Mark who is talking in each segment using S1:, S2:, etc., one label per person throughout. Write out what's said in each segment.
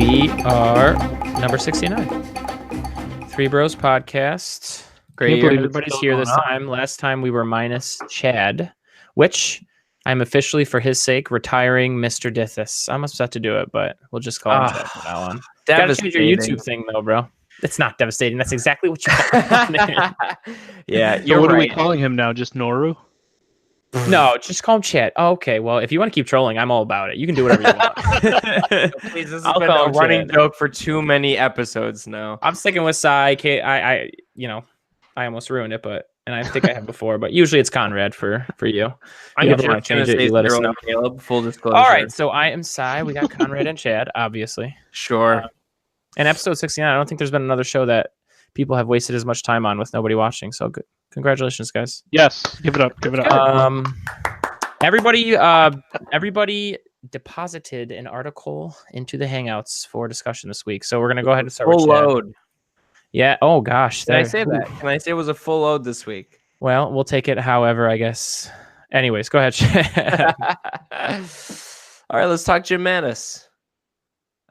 S1: We are number 69. Three Bros Podcast. Great year. Everybody's here this time. Last time we were minus Chad, which I'm officially, for his sake, retiring Mr. Dithis. I'm upset to do it, but we'll just call him Chad from now on. Gotta change your YouTube thing, though, bro. It's not devastating. That's exactly what you wanted.
S2: Yeah, you're what right. Are we calling him now? Just Noru?
S1: No, just call him Chad. Oh, okay, well, if you want to keep trolling, I'm all about it. You can do whatever you want.
S3: Please, this has been a running joke for too many episodes now.
S1: I'm sticking with Sai. I almost ruined it, and I think I have before, but usually it's Conrad for you.
S3: I'm going to change it. You let us know. Caleb, full disclosure.
S1: All right, so I am Sai. We got Conrad and Chad, obviously.
S3: Sure.
S1: And episode 69, I don't think there's been another show that people have wasted as much time on with nobody watching. So good. Congratulations, guys.
S2: Yes. Give it up. Give it up.
S1: Everybody deposited an article into the Hangouts for discussion this week. So we're going to go ahead and start with Chad.
S3: Full load.
S1: Yeah. Oh, gosh.
S3: Can I say that? Can I say it was a full load this week?
S1: Well, we'll take it however, I guess. Anyways, go ahead, Chad.
S3: All right, let's talk Jim Mattis.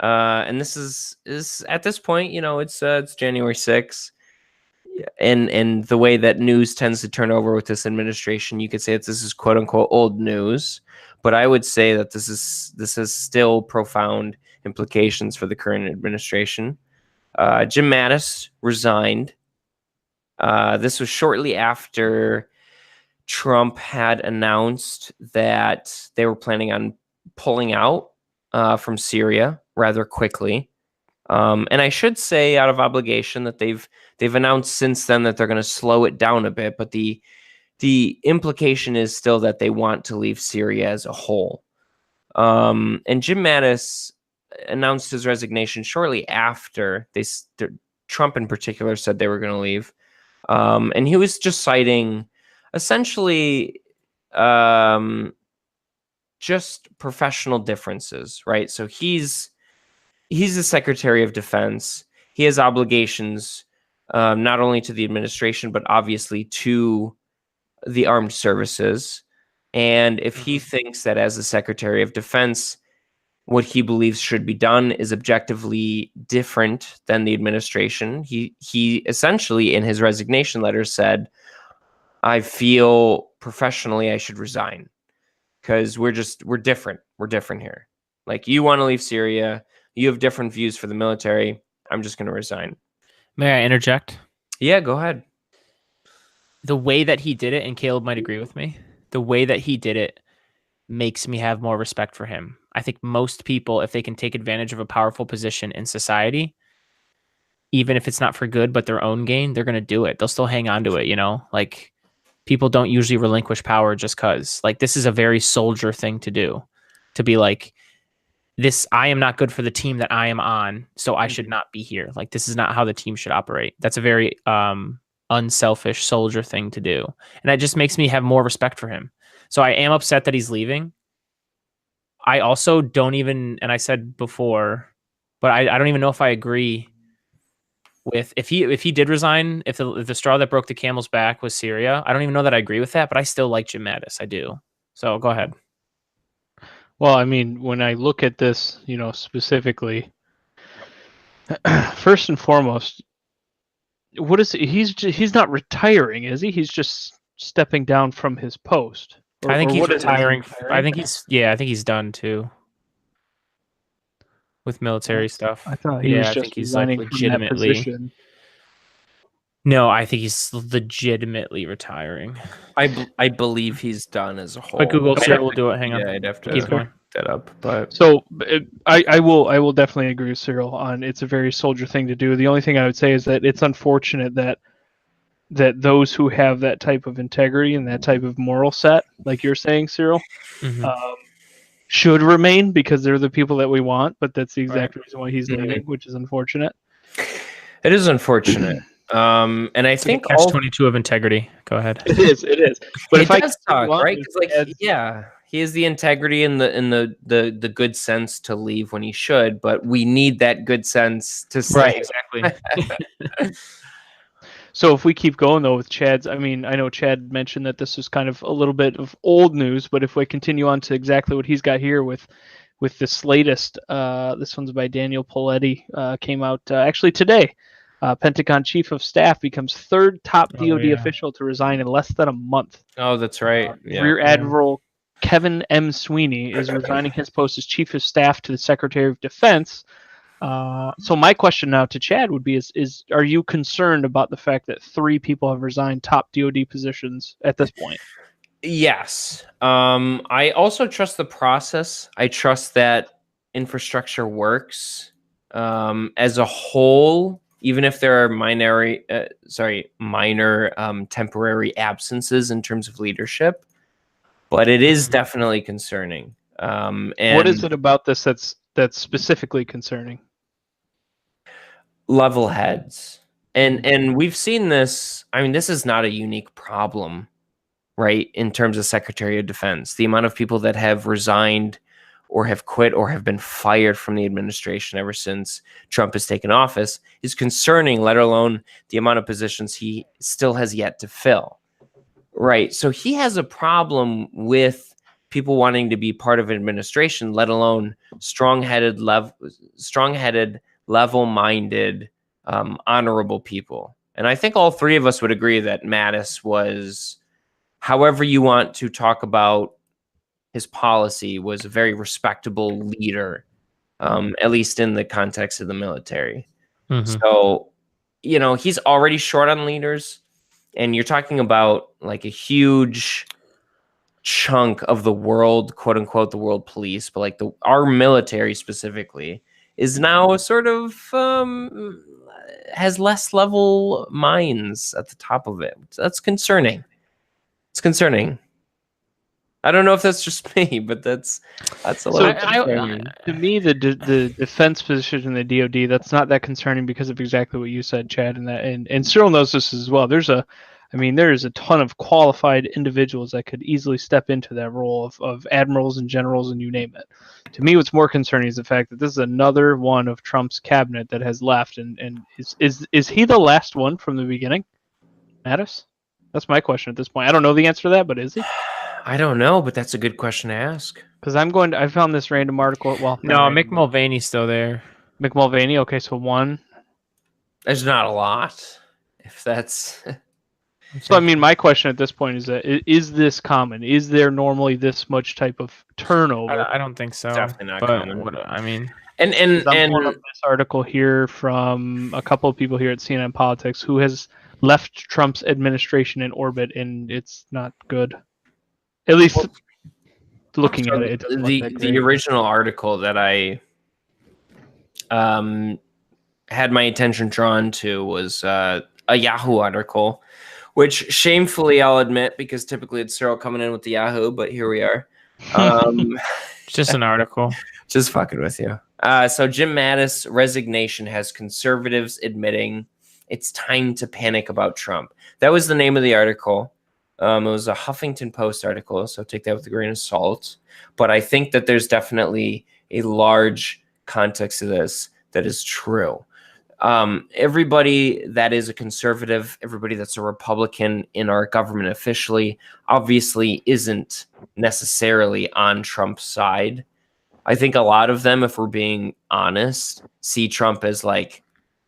S3: And this is at this point, it's January 6th. And the way that news tends to turn over with this administration, you could say that this is quote unquote old news, but I would say that this has still profound implications for the current administration. Jim Mattis resigned. This was shortly after Trump had announced that they were planning on pulling out from Syria rather quickly. And I should say, out of obligation, that they've announced since then that they're going to slow it down a bit, but the implication is still that they want to leave Syria as a whole. And Jim Mattis announced his resignation shortly after Trump in particular said they were going to leave. And he was just citing essentially just professional differences, right? So he's the Secretary of Defense. He has obligations not only to the administration, but obviously to the armed services. And if he thinks that as the Secretary of Defense, what he believes should be done is objectively different than the administration, he essentially in his resignation letter said, I feel professionally I should resign because we're different. We're different here. Like, you want to leave Syria. You have different views for the military. I'm just going to resign.
S1: May I interject?
S3: Yeah, go ahead.
S1: The way that he did it, and Caleb might agree with me, the way that he did it makes me have more respect for him. I think most people, if they can take advantage of a powerful position in society, even if it's not for good, but their own gain, they're going to do it. They'll still hang on to it, Like, people don't usually relinquish power just because. Like, this is a very soldier thing to do. To be like, I am not good for the team that I am on, so I should not be here. Like, this is not how the team should operate. That's a very unselfish soldier thing to do. And that just makes me have more respect for him. So I am upset that he's leaving. I also don't even, and I said before, but I don't even know if I agree with, if he did resign, if the straw that broke the camel's back was Syria, I don't even know that I agree with that, but I still like Jim Mattis. I do. So go ahead.
S2: Well, I mean, when I look at this, specifically, first and foremost, what is he's not retiring, is he? He's just stepping down from his post.
S1: I think he's retiring. I think he's done too with military stuff.
S2: I thought he was just, I think he's like legitimately.
S1: No, I think he's legitimately retiring.
S3: I believe he's done as a whole.
S1: But Google Cyril will do it. Hang on.
S3: Yeah, I'd have to keep going. That up. But
S2: so I will definitely agree with Cyril on it's a very soldier thing to do. The only thing I would say is that it's unfortunate that those who have that type of integrity and that type of moral set, like you're saying, Cyril, should remain because they're the people that we want. But that's the exact reason why he's leaving, which is unfortunate.
S3: It is unfortunate. And I think
S1: catch-22 of integrity. Go ahead.
S2: It is. But if
S3: does talk, right? Because he has the integrity and the good sense to leave when he should, but we need that good sense to stay.
S1: Right, exactly.
S2: So if we keep going though with Chad's, I mean, I know Chad mentioned that this is kind of a little bit of old news, but if we continue on to exactly what he's got here with with this latest. This one's by Daniel Poletti. Came out actually today. Pentagon Chief of Staff becomes third top DoD official to resign in less than a month.
S3: Oh, that's right.
S2: Rear Admiral Kevin M. Sweeny is resigning his post as Chief of Staff to the Secretary of Defense. So my question now to Chad would be: is are you concerned about the fact that 3 people have resigned top DoD positions at this point?
S3: Yes. I also trust the process. I trust that infrastructure works as a whole, even if there are minor temporary absences in terms of leadership. But it is definitely concerning. And
S2: what is it about this that's specifically concerning?
S3: Level heads. And we've seen this. I mean, this is not a unique problem, right? In terms of Secretary of Defense, the amount of people that have resigned or have quit or have been fired from the administration ever since Trump has taken office is concerning, let alone the amount of positions he still has yet to fill. Right. So he has a problem with people wanting to be part of administration, let alone strong-headed, level-minded, honorable people. And I think all 3 of us would agree that Mattis was, however you want to talk about his policy, was a very respectable leader, at least in the context of the military. So, he's already short on leaders. And you're talking about like a huge chunk of the world, quote unquote, the world police, but like our military specifically is now sort of has less level minds at the top of it. That's concerning. It's concerning. I don't know if that's just me, but that's a little concerning.
S2: To me, the defense position in the DoD, that's not that concerning because of exactly what you said, Chad, and Cyril knows this as well. There is a ton of qualified individuals that could easily step into that role of admirals and generals and you name it. To me, what's more concerning is the fact that this is another one of Trump's cabinet that has left, and is he the last one from the beginning? Mattis? That's my question at this point. I don't know the answer to that, but is he?
S3: I don't know, but that's a good question to ask.
S2: Because I found this random article. Well,
S1: no, Mick Mulvaney's still there.
S2: Mick Mulvaney. Okay, so 1.
S3: There's not a lot. If that's.
S2: So I mean, my question at this point is that is this common? Is there normally this much type of turnover?
S1: I don't think so.
S3: Definitely not common.
S2: And I'm pulling up this article here from a couple of people here at CNN Politics who has left Trump's administration in orbit, and it's not good. At least looking at it,
S3: the original article that I had my attention drawn to was a Yahoo article, which shamefully I'll admit, because typically it's Cyril coming in with the Yahoo, but here we are.
S1: It's just an article.
S3: Just fucking with you. So Jim Mattis' resignation has conservatives admitting it's time to panic about Trump. That was the name of the article. It was a Huffington Post article, so take that with a grain of salt. But I think that there's definitely a large context to this that is true. Everybody that is a conservative, everybody that's a Republican in our government officially, obviously isn't necessarily on Trump's side. I think a lot of them, if we're being honest, see Trump as like,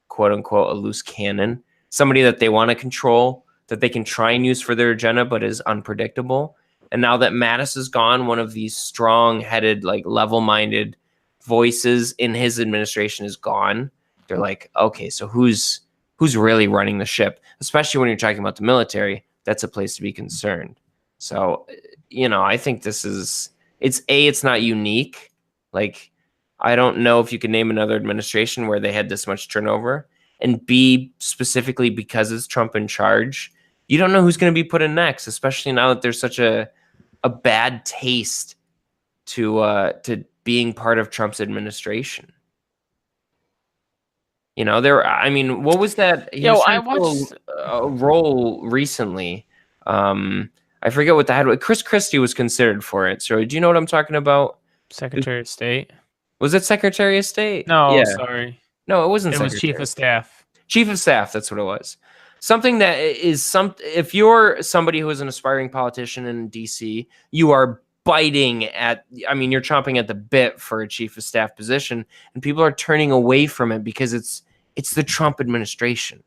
S3: quote unquote, a loose cannon, somebody that they want to control, that they can try and use for their agenda, but is unpredictable. And now that Mattis is gone, one of these strong-headed, like level-minded voices in his administration is gone. They're like, okay, so who's really running the ship? Especially when you're talking about the military, that's a place to be concerned. So, I think it's not unique. Like, I don't know if you can name another administration where they had this much turnover. And B, specifically because it's Trump in charge, you don't know who's going to be put in next, especially now that there's such a bad taste to being part of Trump's administration. What was that?
S1: I watched
S3: a role recently. I forget what the head was. Chris Christie was considered for it. So do you know what I'm talking about?
S1: Secretary of State.
S3: Was it Secretary of State?
S1: No,
S3: yeah.
S1: Sorry.
S3: No, it wasn't.
S1: It was Chief of Staff.
S3: Chief of Staff, that's what it was. Something that is if you're somebody who is an aspiring politician in DC, you are biting at, I mean, you're chomping at the bit for a chief of staff position, and people are turning away from it because it's the Trump administration.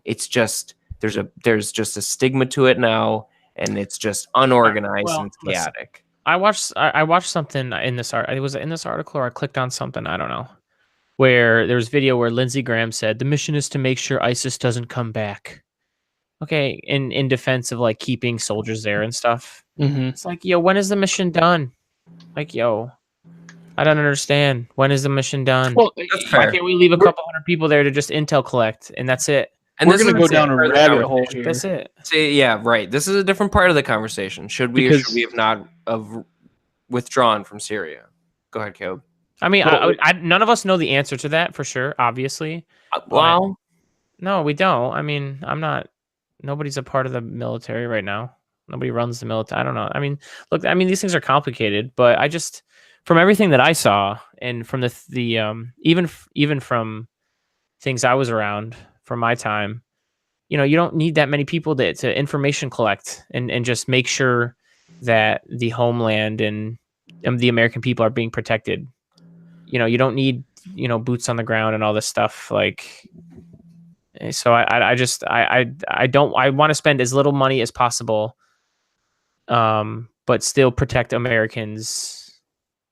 S3: It's just there's just a stigma to it now, and it's just unorganized and chaotic.
S1: I watched something in this art. It was in this article, or I clicked on something. I don't know. Where there was video where Lindsey Graham said the mission is to make sure ISIS doesn't come back. Okay, in defense of like keeping soldiers there and stuff.
S2: Mm-hmm.
S1: It's like, yo, when is the mission done? Like, yo, I don't understand. When is the mission done?
S2: Well,
S1: why can't we leave a couple hundred people there to just intel collect, and that's it?
S3: And
S2: we're going to go down a rabbit hole here.
S1: That's it.
S3: See, yeah, right. This is a different part of the conversation. Should we or should we have not withdrawn from Syria? Go ahead, Caleb.
S1: I mean, none of us know the answer to that for sure, obviously.
S3: Well,
S1: no, we don't. I mean, nobody's a part of the military right now. Nobody runs the military. I don't know. I mean, look, these things are complicated, but I just, from everything that I saw and from the even from things I was around from my time, you don't need that many people to information collect and just make sure that the homeland and the American people are being protected. You don't need, boots on the ground and all this stuff. Like, so I want to spend as little money as possible, but still protect Americans,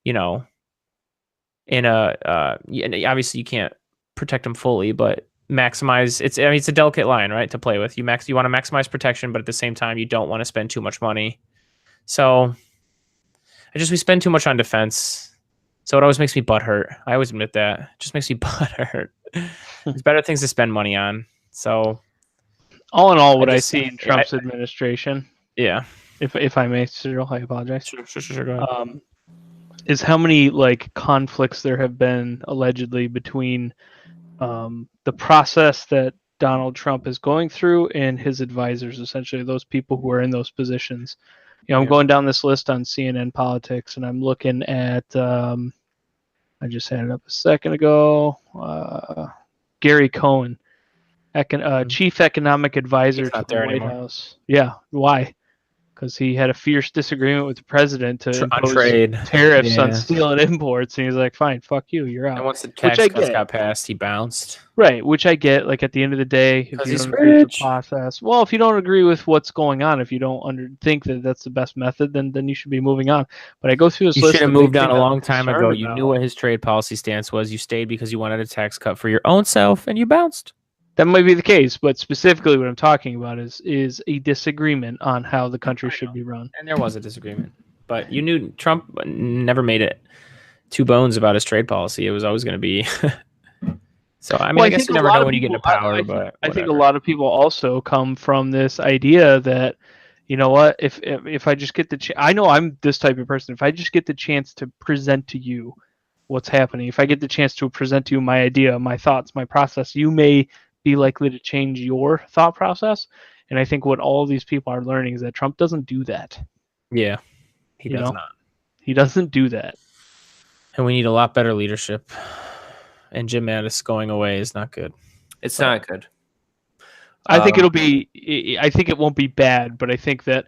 S1: in obviously you can't protect them fully, but maximize it's a delicate line, right, to play with. You want to maximize protection, but at the same time you don't want to spend too much money. So we spend too much on defense. So it always makes me butthurt. I always admit that. It just makes me butthurt. There's better things to spend money on. So
S2: all in all, what I see in Trump's administration,
S1: yeah,
S2: if I may, Cyril, I apologize.
S1: Sure, go ahead.
S2: Is how many like conflicts there have been allegedly between the process that Donald Trump is going through and his advisors, essentially those people who are in those positions. I'm going down this list on CNN Politics, and I'm looking at, I just had it up a second ago, Gary Cohen, Chief Economic Advisor to the White House. Yeah, why? Because he had a fierce disagreement with the president to impose tariffs on steel and imports, and he's like, "Fine, fuck you, you're out."
S1: And once the tax cuts got passed, he bounced.
S2: Right, which I get. Like at the end of the day, if you don't agree with the process, well, if you don't agree with what's going on, if you don't think that that's the best method, then you should be moving on. But I go through this list.
S1: You should have moved on a long time ago. You knew what his trade policy stance was. You stayed because you wanted a tax cut for your own self, and you bounced.
S2: That might be the case, but specifically what I'm talking about is a disagreement on how the country should be run.
S1: And there was a disagreement. But you knew Trump never made it two bones about his trade policy. It was always going to be... So, I mean, I guess you never know when you get into power, but
S2: I think a lot of people also come from this idea that, you know what, if I just get the I know I'm this type of person. If I just get the chance to present to you what's happening, if I get the chance to present to you my idea, my thoughts, my process, you may be likely to change your thought process. And I think what all these people are learning is that Trump doesn't do that.
S1: Yeah, he does not.
S2: He doesn't do that.
S1: And we need a lot better leadership. And Jim Mattis going away is not good.
S3: It's not good.
S2: I think it won't be bad, but I think that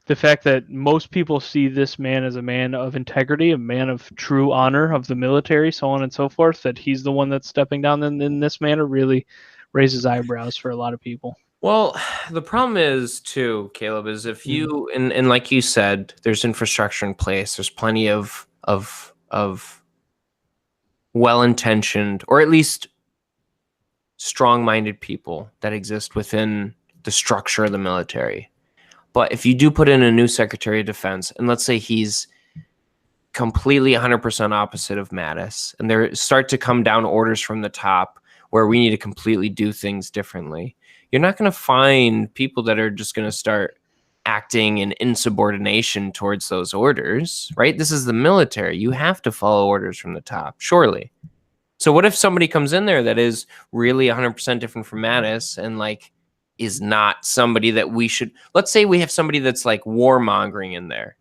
S2: the fact that most people see this man as a man of integrity, a man of true honor of the military, so on and so forth, that he's the one that's stepping down in this manner really raises eyebrows for a lot of people.
S3: Well, the problem is too, Caleb, is if you and like you said, there's infrastructure in place. There's plenty of well-intentioned, or at least strong-minded people that exist within the structure of the military. But if you do put in a new Secretary of Defense, and let's say he's completely 100% opposite of Mattis, and there start to come down orders from the top where we need to completely do things differently, you're not going to find people that are just going to start acting in insubordination towards those orders, right? This is the military. You have to follow orders from the top, surely. So what if somebody comes in there that is really 100% different from Mattis and like is not somebody that we should, let's say we have somebody that's like warmongering in there,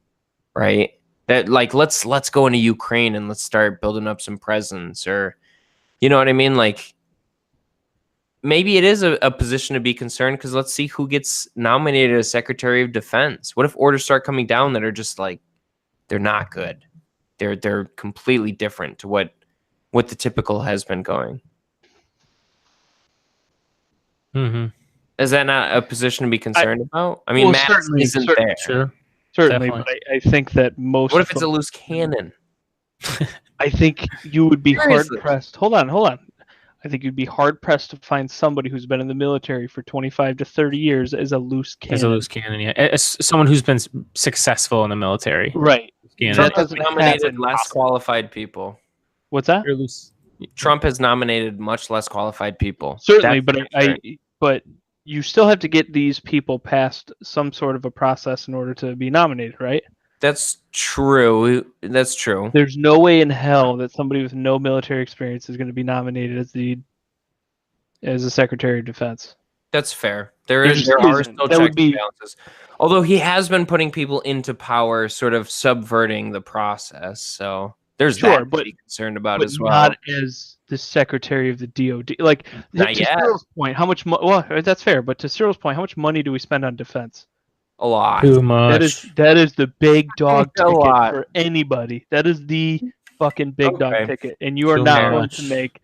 S3: right? That like, let's go into Ukraine and let's start building up some presence, or, you know what I mean? Like, maybe it is a position to be concerned, because let's see who gets nominated as Secretary of Defense. What if orders start coming down that are just like they're not good. They're completely different to what the typical has been going.
S1: Mm-hmm.
S3: Is that not a position to be concerned about? I mean,
S2: well,
S3: Mattis isn't there.
S1: Sure.
S2: Certainly,
S1: Definitely.
S2: but I think that most.
S3: What if it's a loose cannon?
S2: I think you would be
S3: Seriously.
S2: hard pressed. Hold on. I think you'd be hard pressed to find somebody who's been in the military for 25 to 30 years as a loose cannon.
S1: As a loose cannon, yeah. As someone who's been successful in the military.
S2: Right.
S1: Cannon.
S3: Trump
S2: That
S3: has
S2: doesn't
S3: nominated
S2: happen.
S3: less qualified people.
S2: What's that?
S1: You're loose.
S3: Trump has nominated much less qualified people.
S2: Certainly,
S3: That's
S2: but you still have to get these people past some sort of a process in order to be nominated, right?
S3: That's true. That's true.
S2: There's no way in hell that somebody with no military experience is going to be nominated as a Secretary of Defense.
S3: That's fair.
S2: There
S3: There are
S2: just
S3: still
S2: isn't.
S3: checks
S2: That would
S3: and
S2: be-
S3: balances. Although he has been putting people into power, sort of subverting the process. So there's
S2: Sure,
S3: that to
S2: but-
S3: be concerned about
S2: But
S3: as well.
S2: not as the Secretary of the DOD. Like
S3: Not
S2: to
S3: yet.
S2: Cyril's point, how much? Well, that's fair. But to Cyril's point, how much money do we spend on defense?
S3: A lot.
S1: Too much.
S2: That is the big dog
S3: A
S2: ticket
S3: lot.
S2: for anybody. That is the fucking big dog
S3: Okay.
S2: ticket, and you are
S1: Too
S2: not going
S1: much.
S2: to make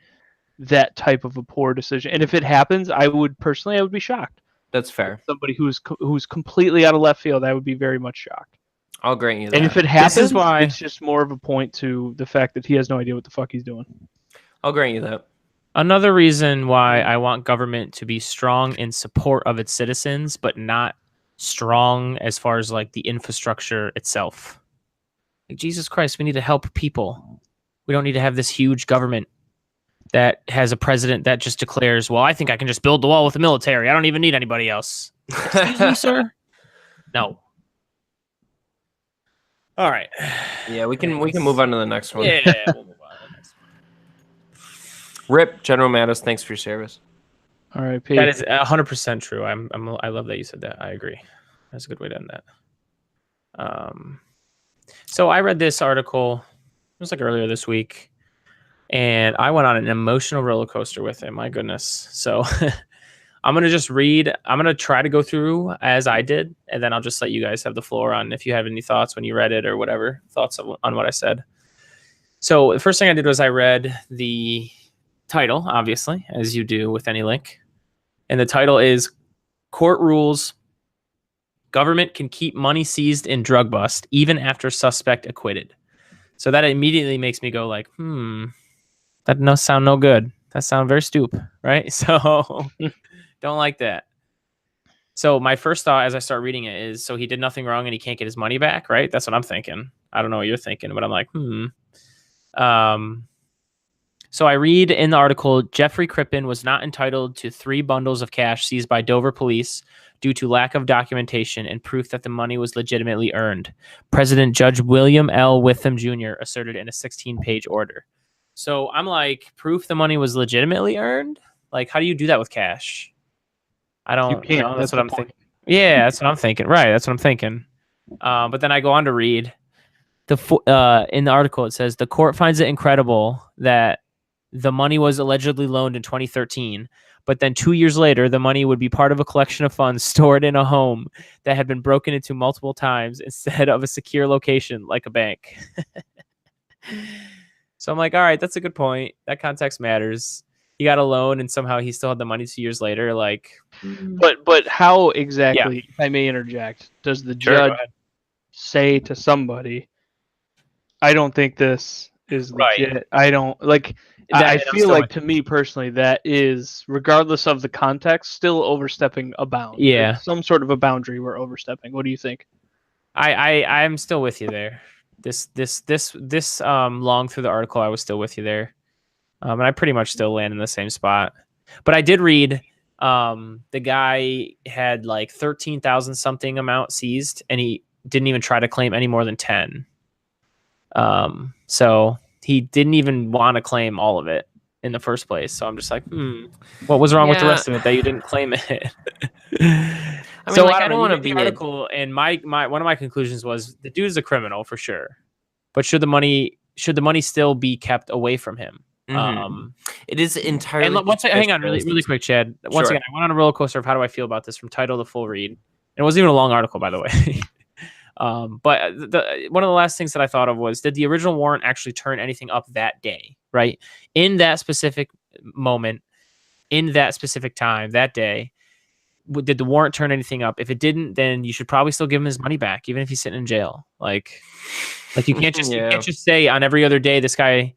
S2: that type of a poor decision. And if it happens, I would be shocked.
S3: That's fair.
S2: Somebody who's completely out of left field, I would be very much shocked.
S3: I'll grant you that.
S2: And if it happens,
S1: why-
S2: it's just more of a point to the fact that he has no idea what the fuck he's doing.
S3: I'll grant you that.
S1: Another reason why I want government to be strong in support of its citizens, but not strong as far as like the infrastructure itself. Like, Jesus Christ, we need to help people. We don't need to have this huge government that has a president that just declares, well, I think I can just build the wall with the military. I don't even need anybody else. Excuse me, sir? No. All right.
S3: Yeah, we can move on to the next one.
S1: Yeah, we'll move on to the next one.
S3: Rip, General Mattis, thanks for your service.
S2: All right,
S1: That is 100% true. I love that you said that. I agree. That's a good way to end that. So I read this article. It was like earlier this week, and I went on an emotional roller coaster with it. My goodness. So I'm gonna just read. I'm gonna try to go through as I did, and then I'll just let you guys have the floor on if you have any thoughts when you read it or whatever thoughts on what I said. So the first thing I did was I read the title, obviously, as you do with any link. And the title is Court Rules Government Can Keep Money Seized in Drug Bust Even After Suspect Acquitted. So that immediately makes me go like, that no sound no good. That sound very stupid, right? So don't like that. So my first thought as I start reading it is, so he did nothing wrong and he can't get his money back, right? That's what I'm thinking. I don't know what you're thinking, but I'm like, So I read in the article, Jeffrey Crippen was not entitled to 3 bundles of cash seized by Dover police due to lack of documentation and proof that the money was legitimately earned. President Judge William L. Witham Jr. asserted in a 16-page order. So I'm like, proof the money was legitimately earned? Like, how do you do that with cash? I don't.
S2: You can't.
S1: That's
S2: That's
S1: what
S2: the
S1: I'm
S2: point.
S1: thinking. Yeah, that's what I'm thinking. Right, that's what I'm thinking. But then I go on to read in the article. It says the court finds it incredible that the money was allegedly loaned in 2013, but then 2 years later, the money would be part of a collection of funds stored in a home that had been broken into multiple times instead of a secure location like a bank. So I'm like, all right, that's a good point. That context matters. He got a loan and somehow he still had the money 2 years later. Like,
S2: But how exactly, if I may interject, does the
S1: Sure, go
S2: judge
S1: ahead.
S2: say to somebody, I don't think this is
S1: Right.
S2: legit. I don't like I feel like to me personally that is, regardless of the context, still overstepping a bound.
S1: Yeah.
S2: There's some sort of a boundary we're overstepping. What do you think?
S1: I'm still with you there. This long through the article, I was still with you there. And I pretty much still land in the same spot. But I did read the guy had like 13,000 something amount seized, and he didn't even try to claim any more than 10. So he didn't even want to claim all of it in the first place. So I'm just like, what was wrong with the rest of it that you didn't claim it?
S3: I mean, like, I don't want to be
S1: the article, and my one of my conclusions was the dude's a criminal for sure, but should the money still be kept away from him?
S3: It is entirely.
S1: And hang on, really quick, Chad. Once again, I went on a roller coaster of how do I feel about this from title to full read. It wasn't even a long article, by the way. But one of the last things that I thought of was, did the original warrant actually turn anything up that day, right? In that specific moment, in that specific time, that day, did the warrant turn anything up? If it didn't, then you should probably still give him his money back, even if he's sitting in jail. Like you can't just you can't just say on every other day this guy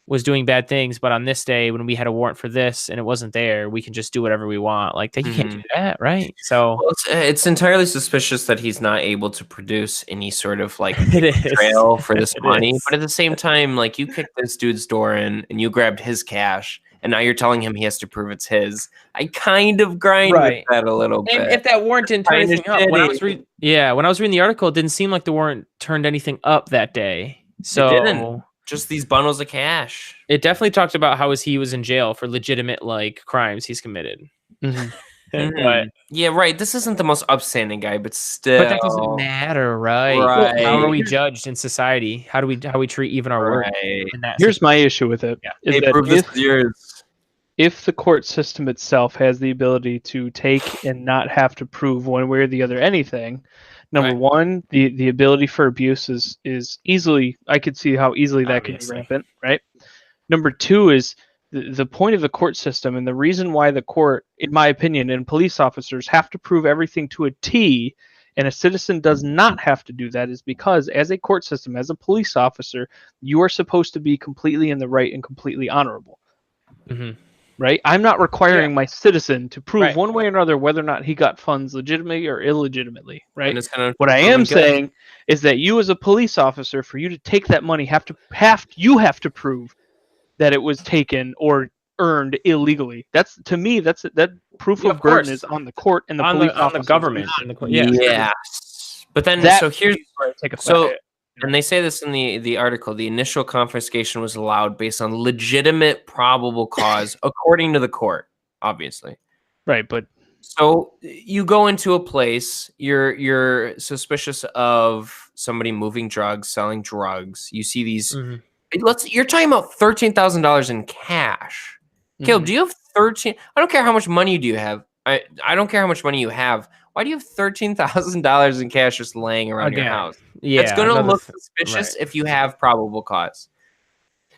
S1: was doing bad things, but on this day when we had a warrant for this and it wasn't there, we can just do whatever we want. Like you can't do that, right? So
S3: it's entirely suspicious that he's not able to produce any sort of like
S1: it
S3: trail for this money.
S1: is.
S3: But at the same time, like you kicked this dude's door in and you grabbed his cash, and now you're telling him he has to prove it's his. I kind of grind with that a little bit.
S1: And if that warrant didn't turn anything up, when I was reading the article, it didn't seem like the warrant turned anything up that day. So
S3: it didn't. Just these bundles of cash.
S1: It definitely talked about how he was in jail for legitimate like crimes he's committed. But
S3: yeah, right. This isn't the most upstanding guy, but still.
S1: But that doesn't matter, right?
S3: Right.
S1: How are we judged in society? How we treat even our work?
S2: Here's my issue with it.
S1: Yeah.
S2: Is
S3: Hey, prove this is yours.
S2: If the court system itself has the ability to take and not have to prove one way or the other anything, number one, the ability for abuse is easily, I could see how easily that could be rampant, right? Number two is the point of the court system, and the reason why the court, in my opinion, and police officers have to prove everything to a T, and a citizen does not have to do that, is because as a court system, as a police officer, you are supposed to be completely in the right and completely honorable. Right? I'm not requiring my citizen to prove one way or another whether or not he got funds legitimately or illegitimately, right? What I am saying is that you as a police officer, for you to take that money, you have to prove that it was taken or earned illegally. That's, to me, that proof of burden is on the court and the police
S1: on the government.
S3: Yes. But then so here's
S2: where I take a
S3: so and they say this in the article, the initial confiscation was allowed based on legitimate probable cause, according to the court, obviously.
S2: Right, but
S3: so you go into a place, you're suspicious of somebody moving drugs, selling drugs. You see these you're talking about $13,000 in cash. Caleb, do you have 13? I don't care how much money do you have. I don't care how much money you have. Why do you have $13,000 in cash just laying around your house? Yeah, it's going to look suspicious if you have probable cause.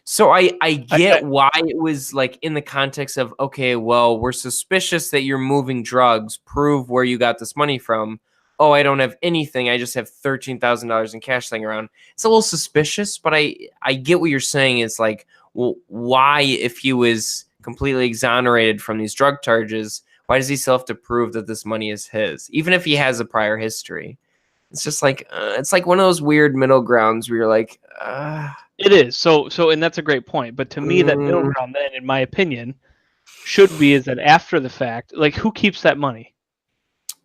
S3: So I get why it was like in the context of, okay, well, we're suspicious that you're moving drugs. Prove where you got this money from. Oh, I don't have anything. I just have $13,000 in cash laying around. It's a little suspicious, but I get what you're saying. It's like, well, why, if he was completely exonerated from these drug charges, why does he still have to prove that this money is his, even if he has a prior history? It's just like it's like one of those weird middle grounds where you're like,
S2: It is. So, and that's a great point. But to me, that middle ground, then, in my opinion, should be is that after the fact, like, who keeps that money?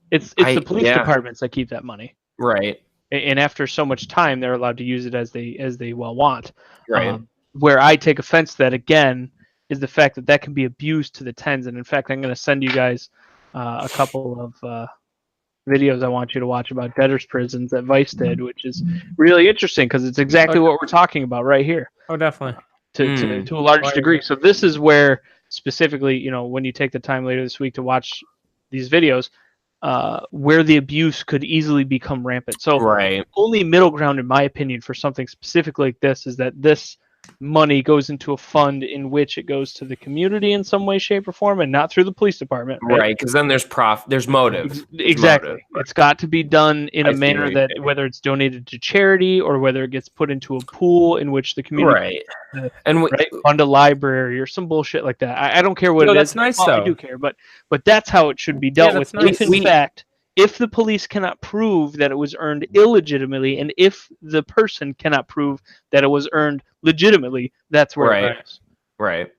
S2: It's the police departments that keep that money,
S3: right?
S2: And after so much time, they're allowed to use it as they well want.
S3: Right.
S2: Where I take offense to that, again, is the fact that can be abused to the tens. And in fact, I'm going to send you guys a couple of videos I want you to watch about debtors' prisons that Vice did, which is really interesting because it's exactly what we're talking about right here.
S1: Oh, definitely.
S2: To a large degree. So this is where specifically, when you take the time later this week to watch these videos, where the abuse could easily become rampant. So only middle ground, in my opinion, for something specific like this is that this money goes into a fund in which it goes to the community in some way, shape, or form, and not through the police department.
S3: Right, because then there's motive.
S2: Exactly.
S3: Motive.
S2: It's got to be done in a manner that whether it's donated to charity or whether it gets put into a pool in which the community fund a library or some bullshit like that. I don't care what it is.
S1: That's nice, though.
S2: I do care, but that's how it should be dealt with.
S1: Nice.
S2: If the police cannot prove that it was earned illegitimately, and if the person cannot prove that it was earned legitimately, that's where it goes.
S3: Right.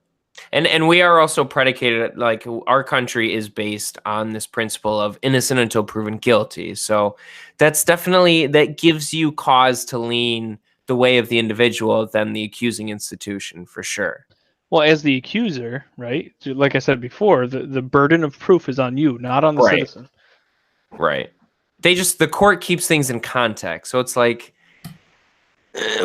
S3: And we are also predicated, like, our country is based on this principle of innocent until proven guilty. So that's definitely, that gives you cause to lean the way of the individual than the accusing institution, for sure.
S2: Well, as the accuser, right, like I said before, the burden of proof is on you, not on the citizen.
S3: Right. The court keeps things in context. So it's like,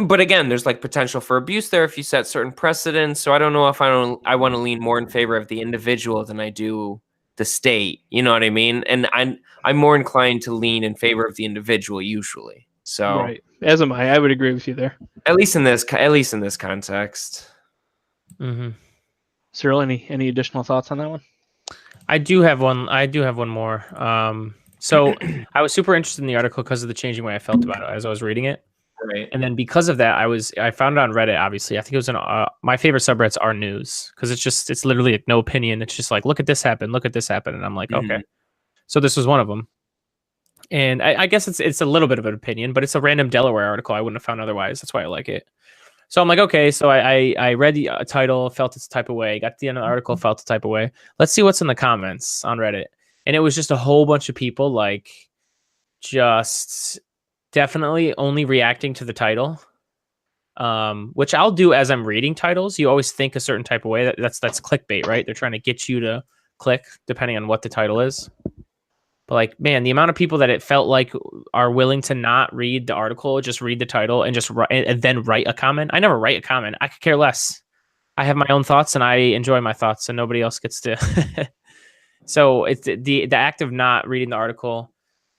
S3: but again, there's like potential for abuse there if you set certain precedents. So I don't know if I want to lean more in favor of the individual than I do the state. You know what I mean? And I'm more inclined to lean in favor of the individual usually. So
S2: Right. As am I. I would agree with you there.
S3: at least in this context.
S1: Mm-hmm.
S2: Cyril, any additional thoughts on that one?
S1: I do have one more. So I was super interested in the article because of the changing way I felt about it as I was reading it.
S3: Right.
S1: And then because of that, I found it on Reddit, obviously. I think it was in my favorite subreddits are news, because it's literally like no opinion. It's just like, look at this happen. And I'm like, okay. So this was one of them. And I guess it's a little bit of an opinion, but it's a random Delaware article I wouldn't have found otherwise. That's why I like it. So I'm like, okay. So I read the title, felt it's type of way. Got to the end of the article, felt the type of way. Let's see what's in the comments on Reddit. And it was just a whole bunch of people like just definitely only reacting to the title, which I'll do as I'm reading titles. You always think a certain type of way. That's clickbait, right? They're trying to get you to click depending on what the title is. But like, man, the amount of people that it felt like are willing to not read the article, just read the title and just write, and then write a comment. I never write a comment. I could care less. I have my own thoughts and I enjoy my thoughts, and nobody else gets to. So it's the act of not reading the article,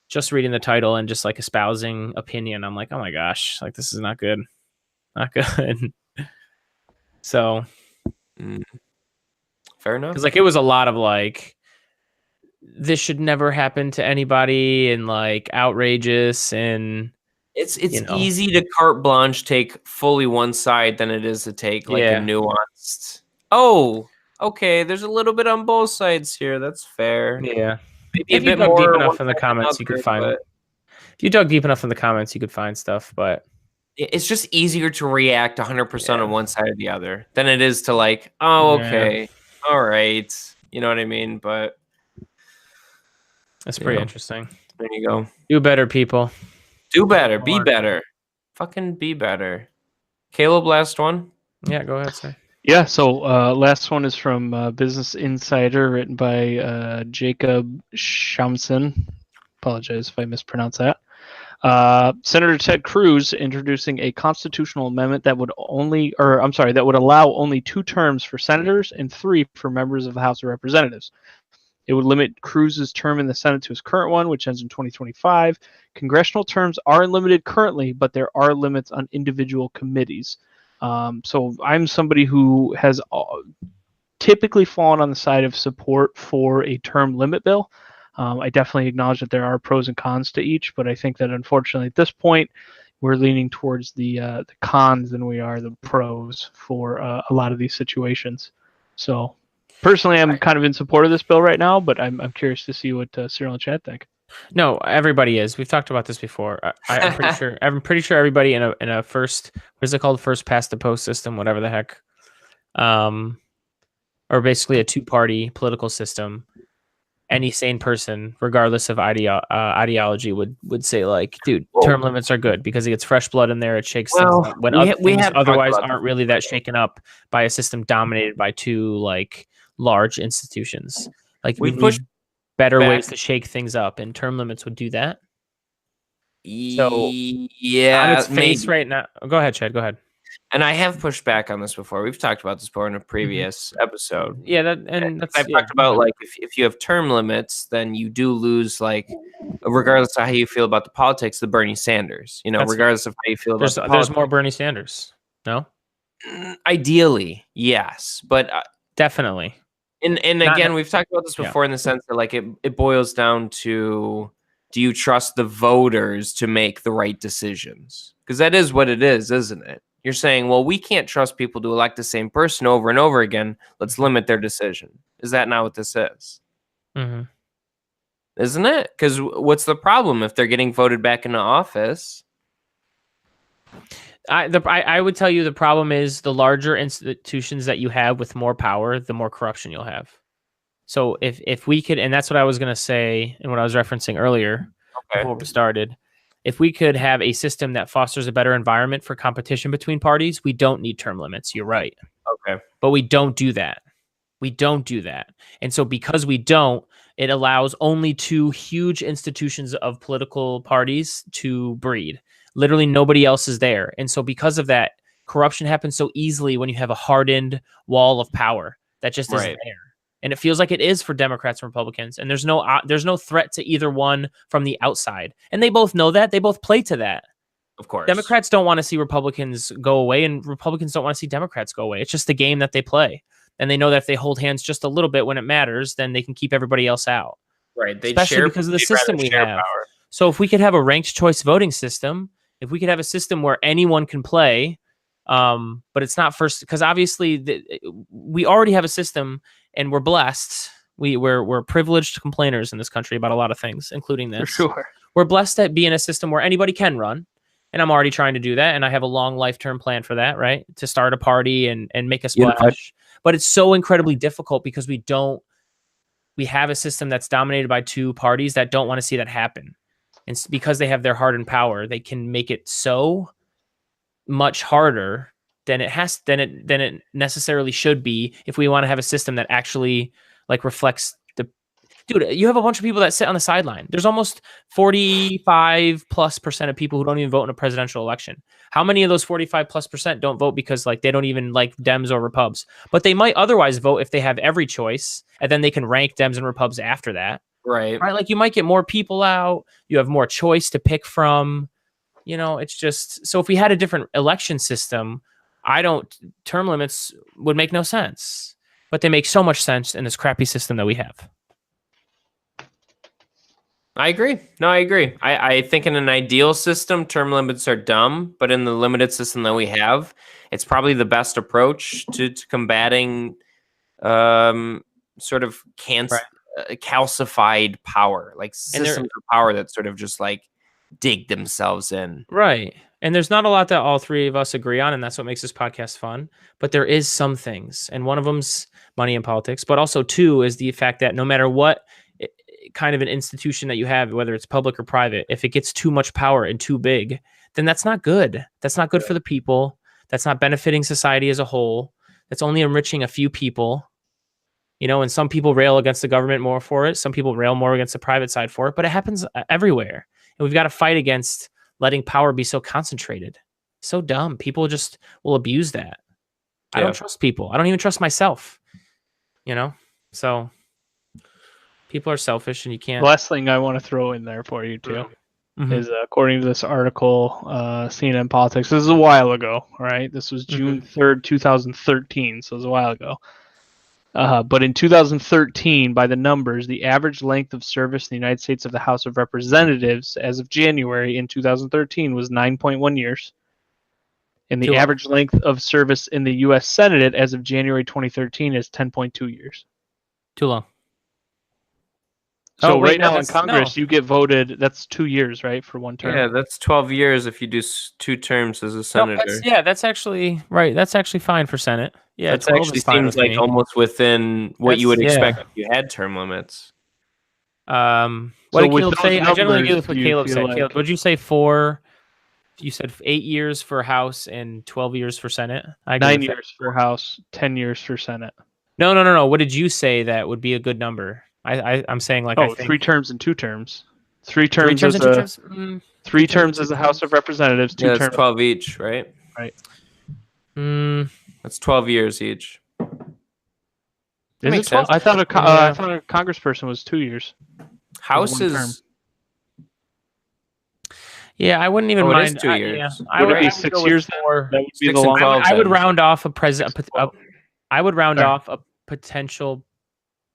S1: just reading the title and just like espousing opinion. I'm like, oh my gosh, like this is not good. Not good. So
S3: fair enough.
S1: Because like it was a lot of like, this should never happen to anybody, and like outrageous, and
S3: it's easy to carte blanche take fully one side than it is to take like a nuanced. Oh, okay. There's a little bit on both sides here. That's fair.
S1: Yeah.
S3: Maybe
S1: if you dug deep enough in the comments, you could find. If you dug deep enough in the comments, you could find stuff, but
S3: it's just easier to react 100% on one side or the other than it is to like, oh, okay, all right, you know what I mean? But
S1: that's pretty interesting.
S3: There you go.
S1: Do better, people.
S3: Do better. Be better. Fucking be better. Caleb, last one.
S1: Yeah, go ahead, sir.
S2: Yeah, so last one is from Business Insider, written by Jacob Shamson. Apologize if I mispronounce that. Senator Ted Cruz introducing a constitutional amendment that would allow only 2 terms for senators and 3 for members of the House of Representatives. It would limit Cruz's term in the Senate to his current one, which ends in 2025. Congressional terms are unlimited currently, but there are limits on individual committees. So I'm somebody who has typically fallen on the side of support for a term limit bill. I definitely acknowledge that there are pros and cons to each, but I think that unfortunately at this point, we're leaning towards the cons than we are the pros for a lot of these situations. So personally, I'm kind of in support of this bill right now, but I'm curious to see what Cyril and Chad think.
S1: No, everybody is. We've talked about this before. I'm pretty sure. I'm pretty sure everybody in a first, what is it called, first past the post system, whatever the heck, or basically a 2-party political system. Any sane person, regardless of ideology, would say like, dude, term limits are good because it gets fresh blood in there. It shakes things up when things otherwise aren't really that shaken up by a system dominated by 2 like large institutions. Like we push better ways to shake things up, and term limits would do that. So
S3: yeah,
S1: on its face right now. Go ahead, Chad. Go ahead.
S3: And I have pushed back on this before. We've talked about this before in a previous episode.
S1: Yeah, I've
S3: talked about like if you have term limits, then you do lose, like, regardless of how you feel about the politics, the Bernie Sanders. You know, regardless of how you feel about
S1: there's more Bernie Sanders. No,
S3: ideally, yes, but
S1: definitely.
S3: And again, we've talked about this before in the sense that like it boils down to, do you trust the voters to make the right decisions? Because that is what it is, isn't it? You're saying, well, we can't trust people to elect the same person over and over again. Let's limit their decision. Is that not what this is?
S1: Mm-hmm.
S3: Isn't it? Because what's the problem if they're getting voted back into office?
S1: I would tell you the problem is the larger institutions that you have with more power, the more corruption you'll have. So if we could, and that's what I was going to say and what I was referencing earlier before we started, if we could have a system that fosters a better environment for competition between parties, we don't need term limits. You're right.
S3: Okay.
S1: But we don't do that. We don't do that. And so because we don't, it allows only 2 huge institutions of political parties to breed. Literally nobody else is there. And so because of that, corruption happens so easily when you have a hardened wall of power that just isn't there. And it feels like it is for Democrats and Republicans. And there's no threat to either one from the outside. And they both know that. They both play to that.
S3: Of course.
S1: Democrats don't want to see Republicans go away, and Republicans don't want to see Democrats go away. It's just the game that they play. And they know that if they hold hands just a little bit when it matters, then they can keep everybody else out.
S3: Right.
S1: Especially because of the system we have. Power. So if we could have a ranked choice voting system, if we could have a system where anyone can play, but it's not first, because obviously we already have a system and we're blessed. We're privileged complainers in this country about a lot of things, including this.
S2: For sure.
S1: We're blessed at being a system where anybody can run. And I'm already trying to do that. And I have a long life-term plan for that, right? To start a party and make a splash. But it's so incredibly difficult because we have a system that's dominated by two parties that don't want to see that happen. And because they have their heart and power, they can make it so much harder than it necessarily should be if we want to have a system that actually like reflects the dude. You have a bunch of people that sit on the sideline. There's almost 45+% of people who don't even vote in a presidential election. How many of those 45+% don't vote because like they don't even like Dems or Repubs, but they might otherwise vote if they have every choice, and then they can rank Dems and Repubs after that.
S3: Right.
S1: Like you might get more people out. You have more choice to pick from. You know, it's just, so if we had a different election system, term limits would make no sense, but they make so much sense in this crappy system that we have.
S3: I agree. No, I agree. I think in an ideal system, term limits are dumb, but in the limited system that we have, it's probably the best approach to combating sort of calcified power, like systems of power that sort of just like dig themselves in.
S1: Right. And there's not a lot that all three of us agree on, and that's what makes this podcast fun. But there is some things, and one of them's money in politics, but also two is the fact that no matter what kind of an institution that you have, whether it's public or private, if it gets too much power and too big, then that's not good. That's not good for the people. That's not benefiting society as a whole. That's only enriching a few people. You know, and some people rail against the government more for it. Some people rail more against the private side for it, but it happens everywhere. And we've got to fight against letting power be so concentrated. So dumb. People just will abuse that. Yeah. I don't trust people. I don't even trust myself. You know? So people are selfish, and you can't.
S2: Last thing I want to throw in there for you too is according to this article, CNN Politics. This is a while ago, right? This was June 3rd, 2013, so it was a while ago. But in 2013, by the numbers, the average length of service in the United States of the House of Representatives as of January in 2013 was 9.1 years. And the average length of service in the U.S. Senate as of January 2013 is 10.2 years.
S1: Too long.
S2: So right now in Congress, you get voted, that's 2 years, right, for one term?
S3: Yeah, that's 12 years if you do 2 terms as a senator.
S1: That's actually right. That's actually fine for Senate. Yeah,
S3: that actually seems like almost within what you would expect if you had term limits.
S1: What did Caleb say? I generally agree with what Caleb said. Caleb, would you say 4? You said 8 years for House and 12 years for Senate.
S2: 9 years for House, 10 years for Senate.
S1: No. What did you say that would be a good number? I'm saying like
S2: 3 terms and 2 terms. 3 terms as a 3 terms as a House of Representatives. 2 terms.
S3: That's 12 each, right?
S2: Right.
S3: That's 12 years each.
S2: Is it 12? I thought a congressperson was 2 years.
S3: House is.
S1: Yeah, I wouldn't even mind.
S3: 2 years.
S2: I would be 6 years. That would be the longest.
S1: I would round off I would round off a potential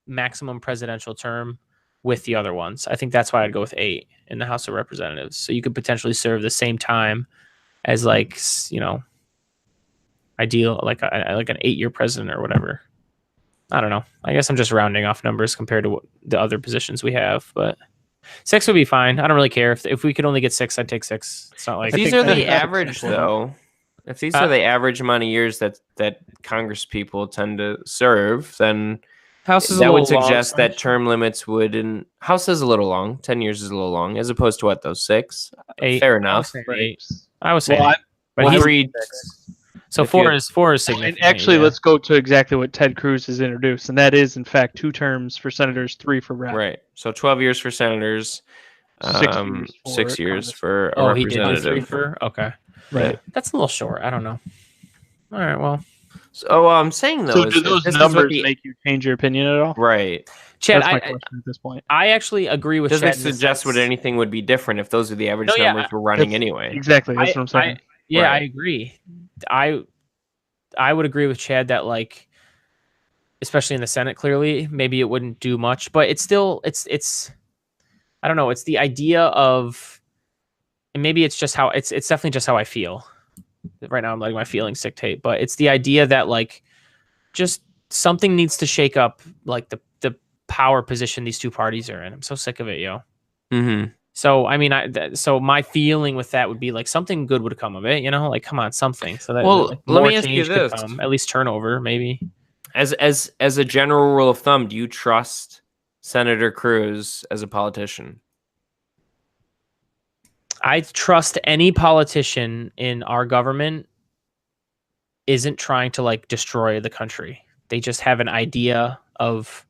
S1: maximum presidential term with the other ones. I think that's why I'd go with 8 in the House of Representatives. So you could potentially serve the same time as ideal, like an 8-year president or whatever. I don't know. I guess I'm just rounding off numbers compared to what the other positions we have, but 6 would be fine. I don't really care if we could only get 6. I'd take 6. It's not like
S3: these are the average though. If these are the average amount of years that Congress people tend to serve, then
S1: House is
S3: that would suggest that term limits wouldn't. House is a little long. 10 years is a little long, as opposed to what, those 6?
S1: 8.
S3: Fair enough.
S1: I was saying.
S3: But
S1: he's
S3: 3.
S1: So 4 is significant.
S2: And actually, let's go to exactly what Ted Cruz has introduced, and that is, in fact, 2 terms for senators, 3 for reps.
S3: Right. So 12 years for senators, 6 years for a representative.
S1: He did 3 for. Okay.
S2: Right.
S1: That's a little short. I don't know. All right. Well,
S3: So I'm saying though,
S2: So do those numbers make you change your opinion at all?
S3: Right.
S1: Chad,
S2: That's my question at this point.
S1: I actually agree with
S3: Doesn't
S1: Chad.
S3: suggest what anything would be different if those are the average
S1: No, yeah,
S3: numbers we're running anyway.
S2: Exactly. That's what I'm saying.
S1: Yeah,
S3: Right.
S1: I agree. I would agree with Chad that, like, especially in the Senate, clearly, maybe it wouldn't do much, but it's still it's I don't know. It's the idea of, and maybe it's just how it's definitely just how I feel right now. I'm letting my feelings dictate, but it's the idea that, like, just something needs to shake up, like the power position these two parties are in. I'm so sick of it, yo.
S3: Mm-hmm.
S1: So I mean, so my feeling with that would be like something good would come of it, you know, like come on, something. So that,
S3: Well,
S1: like,
S3: let
S1: more
S3: me ask you
S1: change could
S3: this.
S1: come, at least turnover, maybe.
S3: As a general rule of thumb, do you trust Senator Cruz as a politician?
S1: I trust any politician in our government isn't trying to, like, destroy the country. They just have an idea of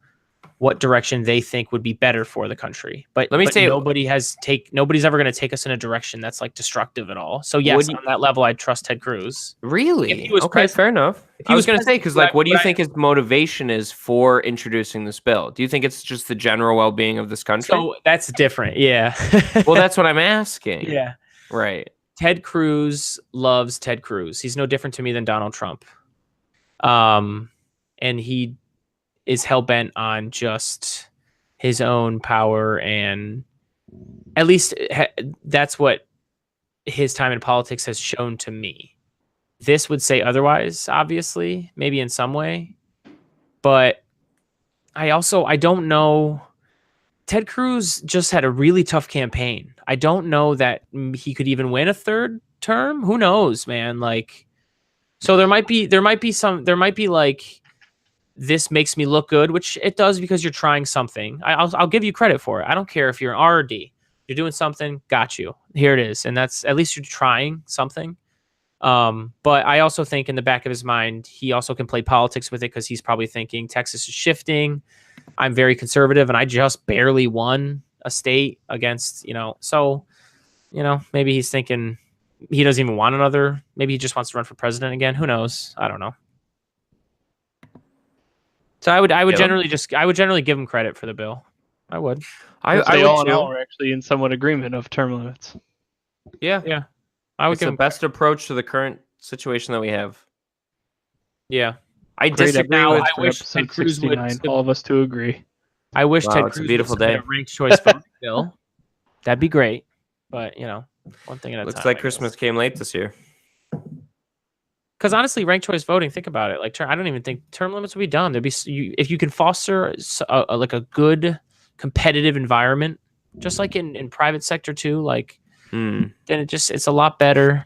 S1: what direction they think would be better for the country. But
S3: Let me say,
S1: nobody's ever going to take us in a direction that's, like, destructive at all. So yes, on that level, I'd trust Ted Cruz.
S3: Really?
S1: If he was
S3: okay, fair enough.
S1: If he
S3: I
S1: was
S3: was going to say, because, like, what do you
S1: I-
S3: think his motivation is for introducing this bill? Do you think it's just the general well-being of this country?
S1: So that's different. Yeah.
S3: Well, that's what I'm asking.
S1: Yeah.
S3: Right.
S1: Ted Cruz loves Ted Cruz. He's no different to me than Donald Trump. And he is hell-bent on just his own power, and at least that's what his time in politics has shown to me. This would say otherwise, obviously, maybe in some way. But I don't know. Ted Cruz just had a really tough campaign. I don't know that he could even win a third term. Who knows, man? Like, so there might be like, this makes me look good, which it does because you're trying something. I'll give you credit for it. I don't care if you're an R or D. You're doing something, got you. Here it is. And that's, at least you're trying something. But I also think in the back of his mind, he also can play politics with it, because he's probably thinking Texas is shifting. I'm very conservative, and I just barely won a state against, so, maybe he's thinking he doesn't even want another. Maybe he just wants to run for president again. Who knows? I don't know. So I would generally give him credit for the bill. I would.
S3: I
S2: they
S3: would
S2: all
S3: too.
S2: now are actually in somewhat agreement of term limits.
S3: Yeah.
S1: I would
S3: It's
S1: give
S3: the
S1: him
S3: best approach to the current situation that we have.
S1: Yeah.
S3: I
S2: Great
S3: disagree
S2: episode
S3: with
S2: for
S1: wish
S2: episode
S1: Ted Cruz would
S2: 69. All of us to agree.
S1: I wish
S3: Wow,
S1: Ted
S3: it's a
S1: Cruz
S3: beautiful
S1: would submit
S3: day.
S1: a ranked choice voting bill. That'd be great. But, one thing at a time.
S3: Looks like Christmas came late this year.
S1: Because honestly, ranked choice voting, think about it. Like, I don't even think term limits would be done. There'd be, if you can foster a good competitive environment, just like in private sector too, like, then it's a lot better.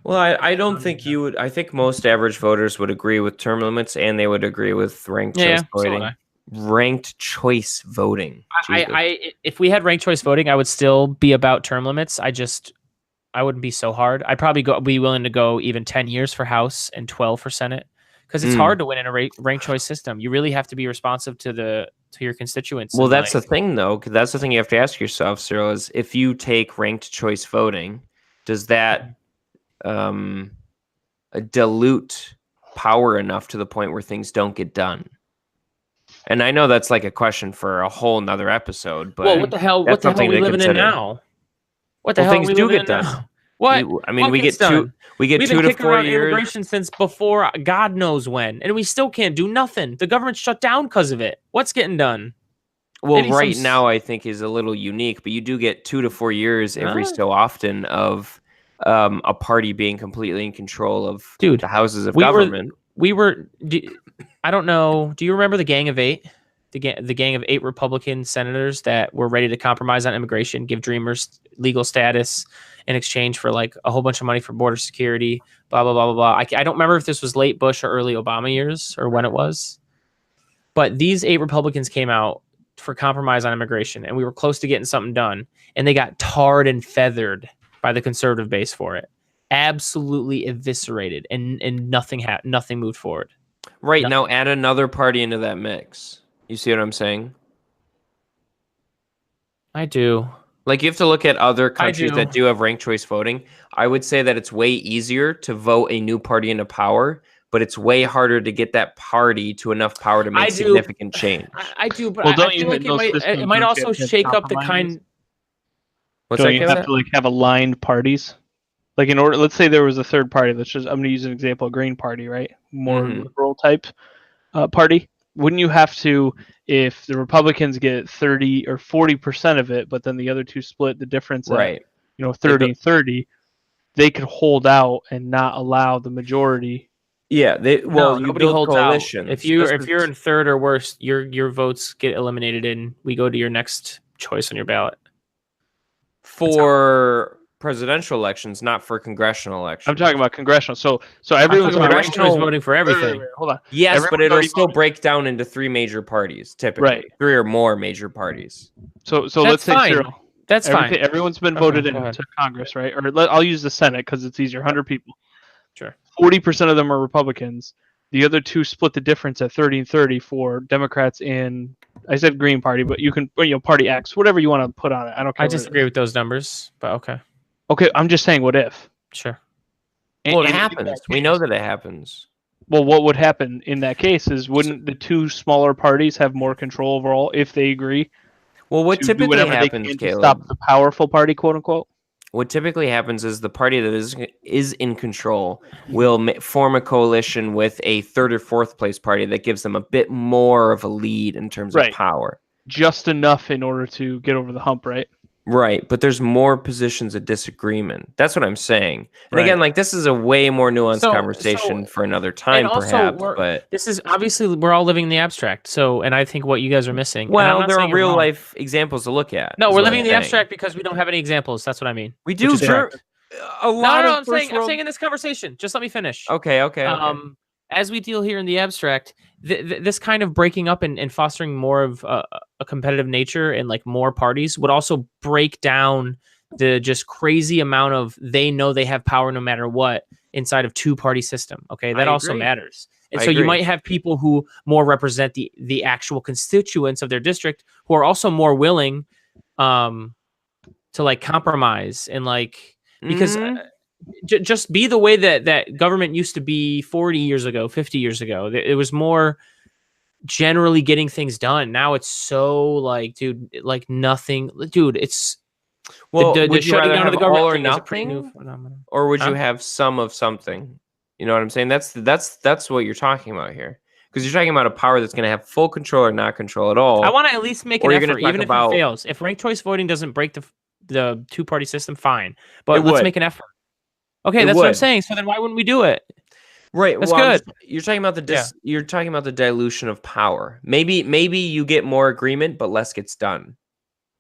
S3: Well, I don't think you would. I think most average voters would agree with term limits, and they would agree with ranked choice voting.
S1: So
S3: Ranked choice voting.
S1: If we had ranked choice voting, I would still be about term limits. I wouldn't be so hard. I'd probably be willing to go even 10 years for House and 12 for Senate, because it's hard to win in a ranked choice system. You really have to be responsive to your constituents.
S3: Well, that's the thing, though. 'Cause that's the thing you have to ask yourself, Cyril, is if you take ranked choice voting, does that dilute power enough to the point where things don't get done? And I know that's like a question for a whole nother episode, but
S1: what the hell? What the hell are we living in now? What the hell
S3: things do get done.
S1: What?
S3: We get 2
S1: We've been
S3: 2 to
S1: kicking
S3: 4
S1: around
S3: years.
S1: immigration since before God knows when, and we still can't do nothing. The government's shut down because of it. What's getting done?
S3: Well,
S1: Maybe
S3: right now I think is a little unique, but you do get 2 to 4 years every so often of a party being completely in control of the houses of government.
S1: I don't know. Do you remember the Gang of Eight? The gang of 8 Republican senators that were ready to compromise on immigration, give Dreamers legal status in exchange for like a whole bunch of money for border security, blah, blah, blah, blah, blah. I don't remember if this was late Bush or early Obama years or when it was. But these 8 Republicans came out for compromise on immigration, and we were close to getting something done. And they got tarred and feathered by the conservative base for it. Absolutely eviscerated, and nothing moved forward.
S3: Right. Now add another party into that mix. You see what I'm saying?
S1: I do.
S3: Like, you have to look at other countries that do have ranked choice voting. I would say that it's way easier to vote a new party into power but it's way harder to get that party to enough power to make significant change.
S1: I do, but
S2: Well,
S1: I feel like it might also shake up the kind.
S3: What's
S2: Don't
S3: that?
S2: you have to like have aligned parties? Like in order, let's say there was a third party. I'm going to use an example, Green Party, right? More liberal type party. Wouldn't you have to, if the Republicans get 30 or 40% of it, but then the other two split the difference at 30 and 30, they could hold out and not allow the majority.
S3: Yeah, you
S1: nobody
S3: build
S1: holds
S3: coalitions.
S1: out. If you're in third or worse, your votes get eliminated, and we go to your next choice on your ballot.
S3: For presidential elections, not for congressional elections.
S2: I'm talking about congressional. So everyone's
S1: congressional is voting for everything.
S2: Wait, hold on.
S3: Yes,
S2: Everyone's
S3: but it'll still
S2: voted.
S3: break down into 3 major parties, typically.
S2: Right.
S3: 3 or more major parties.
S2: So let's say
S1: fine.
S2: Cyril.
S1: That's fine.
S2: Everyone's been voted into Congress, right? Or I'll use the Senate because it's easier. 100 people.
S1: Sure.
S2: 40% of them are Republicans. The other two split the difference at 30 and 30 for Democrats in. I said Green Party, but you can Party X, whatever you want to put on it. I don't care.
S1: I disagree with those numbers, but okay.
S2: Okay, I'm just saying, what if?
S1: Sure.
S3: Well, it happens. We know that it happens.
S2: Well, what would happen in that case is wouldn't the two smaller parties have more control overall if they agree?
S3: Well, what typically happens,
S2: to
S3: Caleb,
S2: stop the powerful party, quote unquote?
S3: What typically happens is the party that is in control will form a coalition with a third or fourth place party that gives them a bit more of a lead in terms of power.
S2: Just enough in order to get over the hump, right?
S3: Right, but there's more positions of disagreement. That's what I'm saying. And again, like this is a way more nuanced conversation for another time, perhaps. But
S1: this is obviously we're all living in the abstract. So, and I think what you guys are missing.
S3: Well, there are real life examples to look at.
S1: No, we're living in the abstract because we don't have any examples. That's what I mean.
S3: We do. A lot of
S1: I'm saying in this conversation. Just let me finish.
S3: Okay.
S1: As we deal here in the abstract, this kind of breaking up and fostering more of a competitive nature and like more parties would also break down the just crazy amount of they know they have power no matter what inside of 2-party system. Okay, that also matters. And so you might have people who more represent the actual constituents of their district who are also more willing to like compromise and like because. Just be the way that government used to be 40 years ago, 50 years ago. It was more generally getting things done. Now it's so like, dude, like nothing. Dude, it's
S3: would you rather have all or nothing, or would you have some of something? You know what I'm saying? That's what you're talking about here. Because you're talking about a power that's going to have full control or not control at all.
S1: I want to at least make an effort, even if it fails. If ranked choice voting doesn't break the 2-party system, fine. But let's make an effort. Okay, that's what I'm saying. So then why wouldn't we do it?
S3: Right.
S1: That's good.
S3: You're talking about you're talking about the dilution of power. Maybe you get more agreement, but less gets done.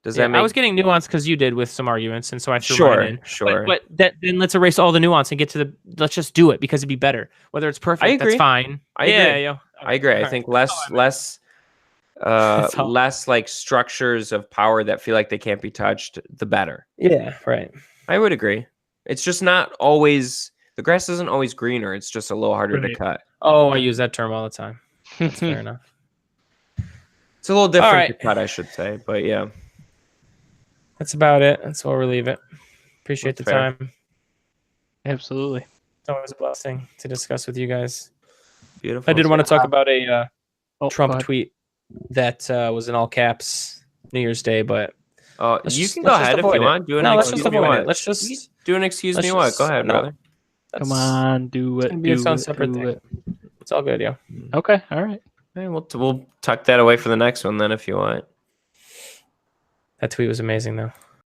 S3: Does that make?
S1: I was getting nuance because you did with some arguments, and so I threw mine in.
S3: Sure.
S1: But then let's erase all the nuance and get to let's just do it because it'd be better. Whether it's perfect, that's fine.
S3: I agree. I agree. I think less like structures of power that feel like they can't be touched, the better.
S1: Yeah. Right.
S3: I would agree. It's just not always, the grass isn't always greener. It's just a little harder to cut.
S1: Oh, I use that term all the time. That's fair enough.
S3: It's a little different to cut, I should say, but yeah.
S1: That's about it. That's where we'll leave it. Appreciate the time.
S2: Absolutely.
S1: It's always a blessing to discuss with you guys.
S3: Beautiful.
S1: I did want to talk about a Trump tweet that was in all caps New Year's Day, but
S3: you can go ahead if you want.
S1: Let's just avoid it. Let's just
S3: do an excuse me what. Go ahead, brother.
S2: Come on, do it.
S1: Be its own separate thing. It's all good, yeah.
S2: Okay, all right.
S3: Hey, we'll tuck that away for the next one then if you want.
S1: That tweet was amazing, though.